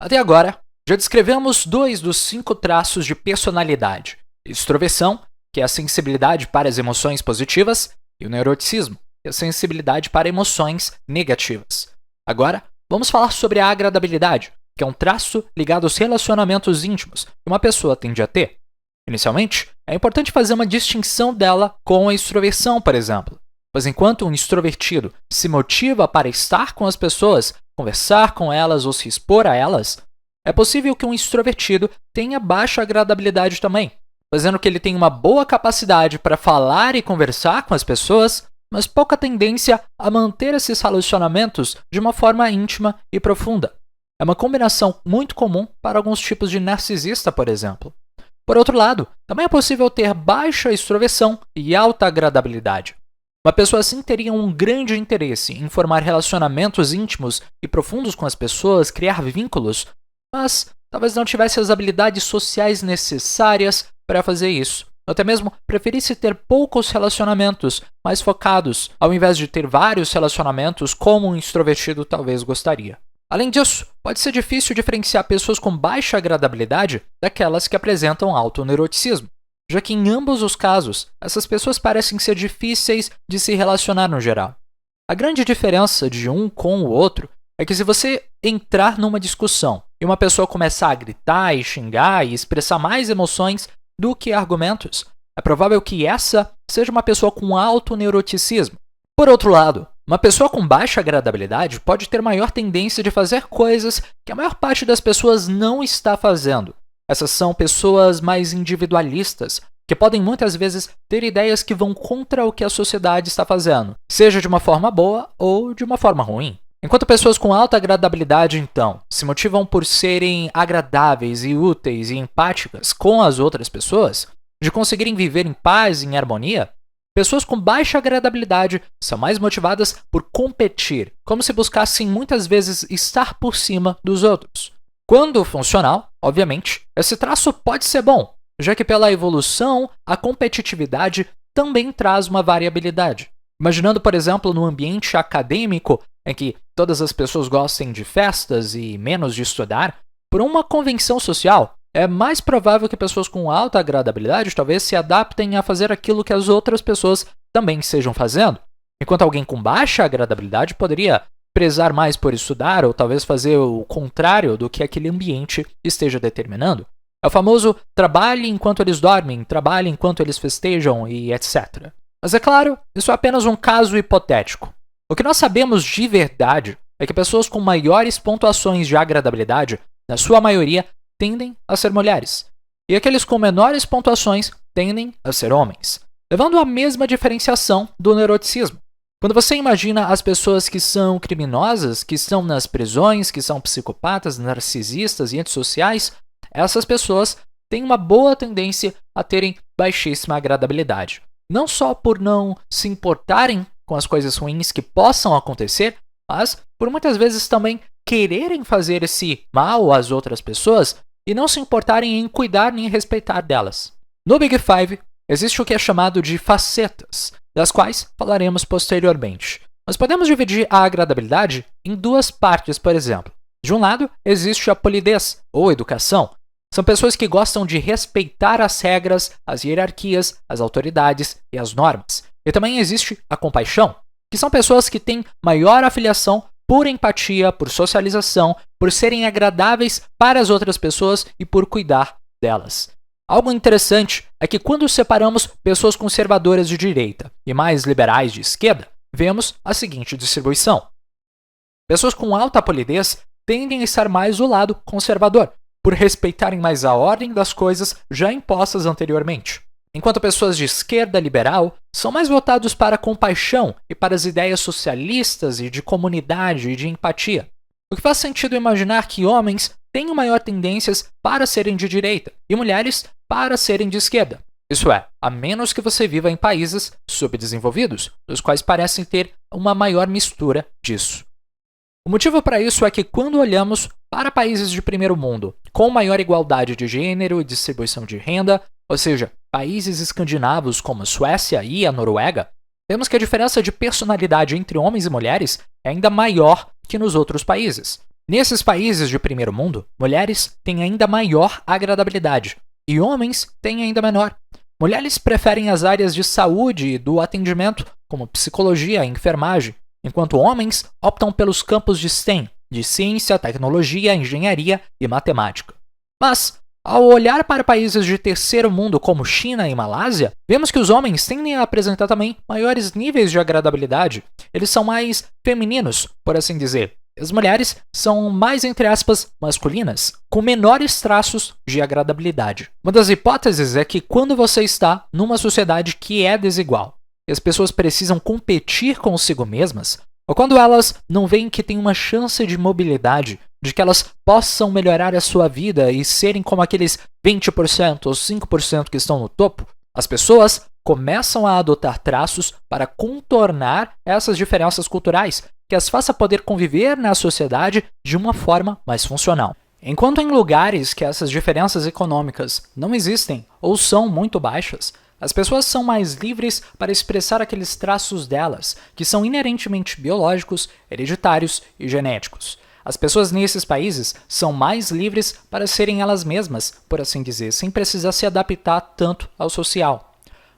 Até agora, já descrevemos 2 dos 5 traços de personalidade: extroversão, que é a sensibilidade para as emoções positivas, e o neuroticismo, que é a sensibilidade para emoções negativas. Agora, vamos falar sobre a agradabilidade, que é um traço ligado aos relacionamentos íntimos que uma pessoa tende a ter. Inicialmente, é importante fazer uma distinção dela com a extroversão, por exemplo, pois enquanto um extrovertido se motiva para estar com as pessoas, conversar com elas ou se expor a elas, é possível que um extrovertido tenha baixa agradabilidade também, fazendo que ele tenha uma boa capacidade para falar e conversar com as pessoas, mas pouca tendência a manter esses relacionamentos de uma forma íntima e profunda. É uma combinação muito comum para alguns tipos de narcisista, por exemplo. Por outro lado, também é possível ter baixa extroversão e alta agradabilidade. Uma pessoa assim teria um grande interesse em formar relacionamentos íntimos e profundos com as pessoas, criar vínculos, mas talvez não tivesse as habilidades sociais necessárias para fazer isso. Ou até mesmo preferisse ter poucos relacionamentos mais focados, ao invés de ter vários relacionamentos como um extrovertido talvez gostaria. Além disso, pode ser difícil diferenciar pessoas com baixa agradabilidade daquelas que apresentam alto neuroticismo, já que em ambos os casos, essas pessoas parecem ser difíceis de se relacionar no geral. A grande diferença de um com o outro é que se você entrar numa discussão e uma pessoa começar a gritar e xingar e expressar mais emoções do que argumentos, é provável que essa seja uma pessoa com alto neuroticismo. Por outro lado, uma pessoa com baixa agradabilidade pode ter maior tendência de fazer coisas que a maior parte das pessoas não está fazendo. Essas são pessoas mais individualistas, que podem muitas vezes ter ideias que vão contra o que a sociedade está fazendo, seja de uma forma boa ou de uma forma ruim. Enquanto pessoas com alta agradabilidade, então, se motivam por serem agradáveis e úteis e empáticas com as outras pessoas, de conseguirem viver em paz e em harmonia, pessoas com baixa agradabilidade são mais motivadas por competir, como se buscassem muitas vezes estar por cima dos outros. Quando funcional, obviamente, esse traço pode ser bom, já que pela evolução, a competitividade também traz uma variabilidade. Imaginando, por exemplo, no ambiente acadêmico, em que todas as pessoas gostem de festas e menos de estudar, por uma convenção social, é mais provável que pessoas com alta agradabilidade talvez se adaptem a fazer aquilo que as outras pessoas também estejam fazendo, enquanto alguém com baixa agradabilidade poderia prezar mais por estudar ou talvez fazer o contrário do que aquele ambiente esteja determinando. É o famoso trabalhe enquanto eles dormem, trabalhe enquanto eles festejam e etc. Mas é claro, isso é apenas um caso hipotético. O que nós sabemos de verdade é que pessoas com maiores pontuações de agradabilidade, na sua maioria, tendem a ser mulheres, e aqueles com menores pontuações tendem a ser homens, levando à mesma diferenciação do neuroticismo. Quando você imagina as pessoas que são criminosas, que estão nas prisões, que são psicopatas, narcisistas e antissociais, essas pessoas têm uma boa tendência a terem baixíssima agradabilidade. Não só por não se importarem com as coisas ruins que possam acontecer, mas por muitas vezes também quererem fazer esse mal às outras pessoas e não se importarem em cuidar nem respeitar delas. No Big Five, existe o que é chamado de facetas, das quais falaremos posteriormente. Mas podemos dividir a agradabilidade em 2 partes, por exemplo. De um lado, existe a polidez, ou educação. São pessoas que gostam de respeitar as regras, as hierarquias, as autoridades e as normas. E também existe a compaixão, que são pessoas que têm maior afiliação por empatia, por socialização, por serem agradáveis para as outras pessoas e por cuidar delas. Algo interessante é que quando separamos pessoas conservadoras de direita e mais liberais de esquerda, vemos a seguinte distribuição. Pessoas com alta polidez tendem a estar mais do lado conservador, por respeitarem mais a ordem das coisas já impostas anteriormente. Enquanto pessoas de esquerda liberal são mais voltados para a compaixão e para as ideias socialistas e de comunidade e de empatia. O que faz sentido imaginar que homens tenham maior tendências para serem de direita e mulheres para serem de esquerda. Isso é, a menos que você viva em países subdesenvolvidos, os quais parecem ter uma maior mistura disso. O motivo para isso é que quando olhamos para países de primeiro mundo com maior igualdade de gênero e distribuição de renda, ou seja, países escandinavos como a Suécia e a Noruega, vemos que a diferença de personalidade entre homens e mulheres é ainda maior que nos outros países. Nesses países de primeiro mundo, mulheres têm ainda maior agradabilidade e homens têm ainda menor. Mulheres preferem as áreas de saúde e do atendimento, como psicologia e enfermagem, enquanto homens optam pelos campos de STEM, de ciência, tecnologia, engenharia e matemática. Mas, ao olhar para países de terceiro mundo como China e Malásia, vemos que os homens tendem a apresentar também maiores níveis de agradabilidade. Eles são mais femininos, por assim dizer. As mulheres são mais, entre aspas, masculinas, com menores traços de agradabilidade. Uma das hipóteses é que quando você está numa sociedade que é desigual, e as pessoas precisam competir consigo mesmas, ou quando elas não veem que tem uma chance de mobilidade, de que elas possam melhorar a sua vida e serem como aqueles 20% ou 5% que estão no topo, as pessoas começam a adotar traços para contornar essas diferenças culturais, que as faça poder conviver na sociedade de uma forma mais funcional. Enquanto em lugares que essas diferenças econômicas não existem ou são muito baixas, as pessoas são mais livres para expressar aqueles traços delas, que são inerentemente biológicos, hereditários e genéticos. As pessoas nesses países são mais livres para serem elas mesmas, por assim dizer, sem precisar se adaptar tanto ao social.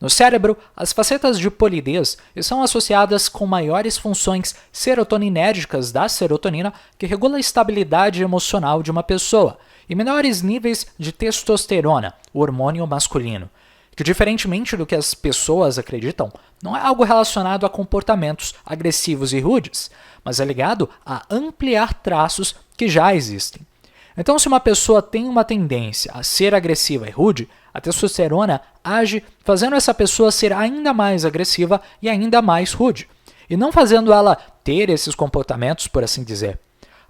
No cérebro, as facetas de polidez são associadas com maiores funções serotoninérgicas da serotonina, que regula a estabilidade emocional de uma pessoa, e menores níveis de testosterona, o hormônio masculino, que, diferentemente do que as pessoas acreditam, não é algo relacionado a comportamentos agressivos e rudes, mas é ligado a ampliar traços que já existem. Então, se uma pessoa tem uma tendência a ser agressiva e rude, a testosterona age fazendo essa pessoa ser ainda mais agressiva e ainda mais rude, e não fazendo ela ter esses comportamentos, por assim dizer.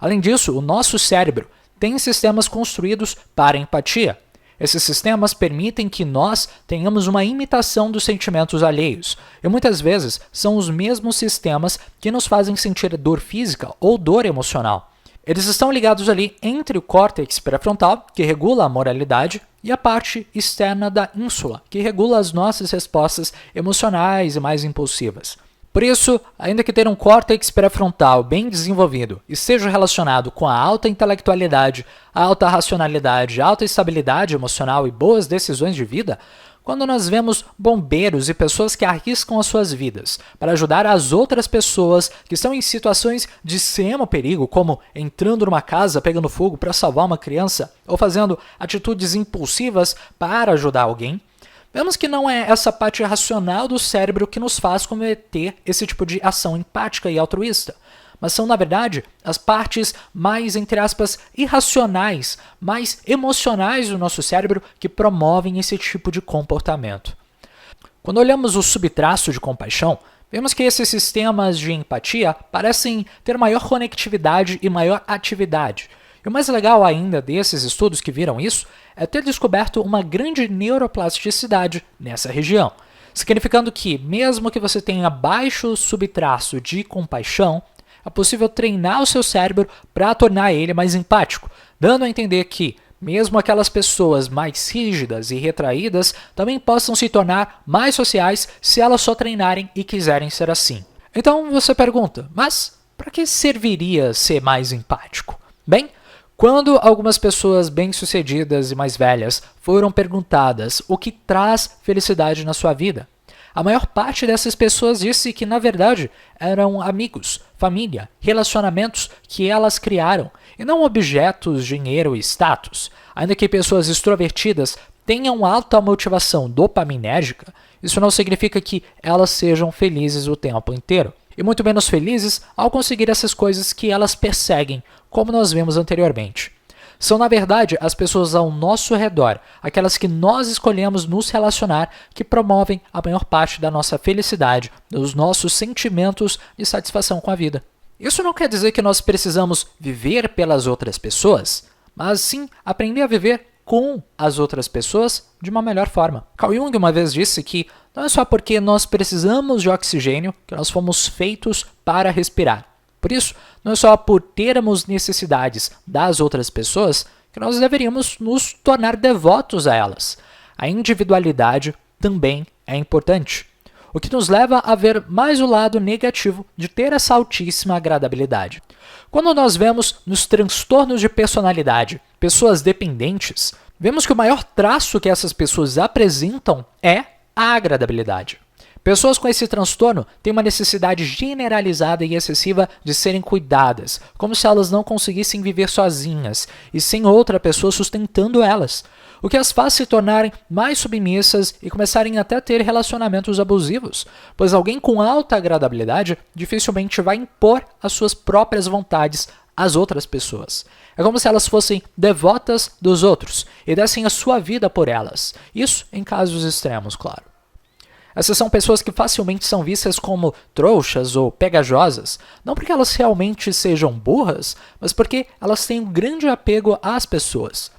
Além disso, o nosso cérebro tem sistemas construídos para empatia. Esses sistemas permitem que nós tenhamos uma imitação dos sentimentos alheios, e muitas vezes são os mesmos sistemas que nos fazem sentir dor física ou dor emocional. Eles estão ligados ali entre o córtex pré-frontal, que regula a moralidade, e a parte externa da ínsula, que regula as nossas respostas emocionais e mais impulsivas. Por isso, ainda que ter um córtex pré-frontal bem desenvolvido esteja relacionado com a alta intelectualidade, a alta racionalidade, a alta estabilidade emocional e boas decisões de vida, quando nós vemos bombeiros e pessoas que arriscam as suas vidas para ajudar as outras pessoas que estão em situações de extremo perigo, como entrando numa casa pegando fogo para salvar uma criança ou fazendo atitudes impulsivas para ajudar alguém, vemos que não é essa parte racional do cérebro que nos faz cometer esse tipo de ação empática e altruísta, mas são, na verdade, as partes mais, entre aspas, irracionais, mais emocionais do nosso cérebro que promovem esse tipo de comportamento. Quando olhamos o subtraço de compaixão, vemos que esses sistemas de empatia parecem ter maior conectividade e maior atividade. E o mais legal ainda desses estudos que viram isso é ter descoberto uma grande neuroplasticidade nessa região, significando que, mesmo que você tenha baixo subtraço de compaixão, é possível treinar o seu cérebro para tornar ele mais empático, dando a entender que, mesmo aquelas pessoas mais rígidas e retraídas também possam se tornar mais sociais se elas só treinarem e quiserem ser assim. Então você pergunta, mas para que serviria ser mais empático? Bem, quando algumas pessoas bem-sucedidas e mais velhas foram perguntadas o que traz felicidade na sua vida, a maior parte dessas pessoas disse que, na verdade, eram amigos, família, relacionamentos que elas criaram, e não objetos, dinheiro e status. Ainda que pessoas extrovertidas tenham alta motivação dopaminérgica, isso não significa que elas sejam felizes o tempo inteiro, e muito menos felizes ao conseguir essas coisas que elas perseguem, como nós vimos anteriormente. São, na verdade, as pessoas ao nosso redor, aquelas que nós escolhemos nos relacionar, que promovem a maior parte da nossa felicidade, dos nossos sentimentos de satisfação com a vida. Isso não quer dizer que nós precisamos viver pelas outras pessoas, mas sim aprender a viver com as outras pessoas de uma melhor forma. Carl Jung uma vez disse que não é só porque nós precisamos de oxigênio que nós fomos feitos para respirar. Por isso, não é só por termos necessidades das outras pessoas que nós deveríamos nos tornar devotos a elas. A individualidade também é importante. o que nos leva a ver mais o lado negativo de ter essa altíssima agradabilidade. Quando nós vemos nos transtornos de personalidade pessoas dependentes, vemos que o maior traço que essas pessoas apresentam é a agradabilidade. Pessoas com esse transtorno têm uma necessidade generalizada e excessiva de serem cuidadas, como se elas não conseguissem viver sozinhas e sem outra pessoa sustentando elas, o que as faz se tornarem mais submissas e começarem até a ter relacionamentos abusivos, pois alguém com alta agradabilidade dificilmente vai impor as suas próprias vontades às outras pessoas. É como se elas fossem devotas dos outros e dessem a sua vida por elas. Isso em casos extremos, claro. Essas são pessoas que facilmente são vistas como trouxas ou pegajosas, não porque elas realmente sejam burras, mas porque elas têm um grande apego às pessoas.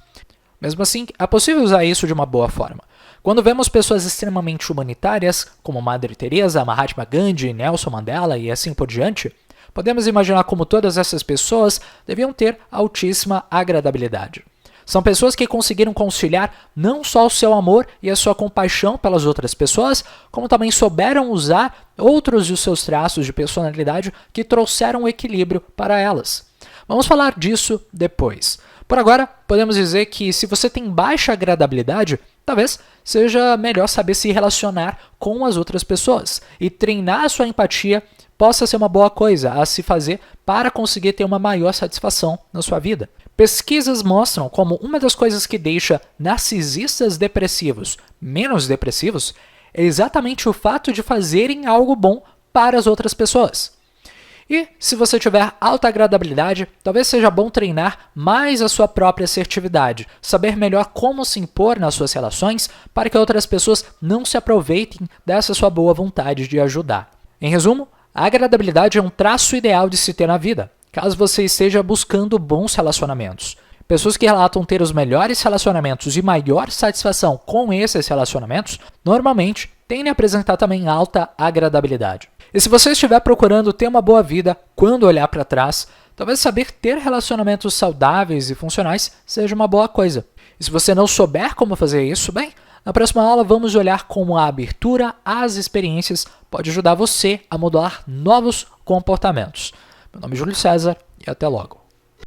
Mesmo assim, é possível usar isso de uma boa forma. Quando vemos pessoas extremamente humanitárias, como Madre Teresa, Mahatma Gandhi, Nelson Mandela e assim por diante, podemos imaginar como todas essas pessoas deviam ter altíssima agradabilidade. São pessoas que conseguiram conciliar não só o seu amor e a sua compaixão pelas outras pessoas, como também souberam usar outros de seus traços de personalidade que trouxeram o equilíbrio para elas. Vamos falar disso depois. Por agora, podemos dizer que se você tem baixa agradabilidade, talvez seja melhor saber se relacionar com as outras pessoas e treinar a sua empatia possa ser uma boa coisa a se fazer para conseguir ter uma maior satisfação na sua vida. Pesquisas mostram como uma das coisas que deixa narcisistas depressivos menos depressivos é exatamente o fato de fazerem algo bom para as outras pessoas. E se você tiver alta agradabilidade, talvez seja bom treinar mais a sua própria assertividade, saber melhor como se impor nas suas relações para que outras pessoas não se aproveitem dessa sua boa vontade de ajudar. Em resumo, a agradabilidade é um traço ideal de se ter na vida, caso você esteja buscando bons relacionamentos. Pessoas que relatam ter os melhores relacionamentos e maior satisfação com esses relacionamentos, normalmente tendem a apresentar também alta agradabilidade. E se você estiver procurando ter uma boa vida quando olhar para trás, talvez saber ter relacionamentos saudáveis e funcionais seja uma boa coisa. E se você não souber como fazer isso, bem, na próxima aula vamos olhar como a abertura às experiências pode ajudar você a modelar novos comportamentos. Meu nome é Júlio César e até logo.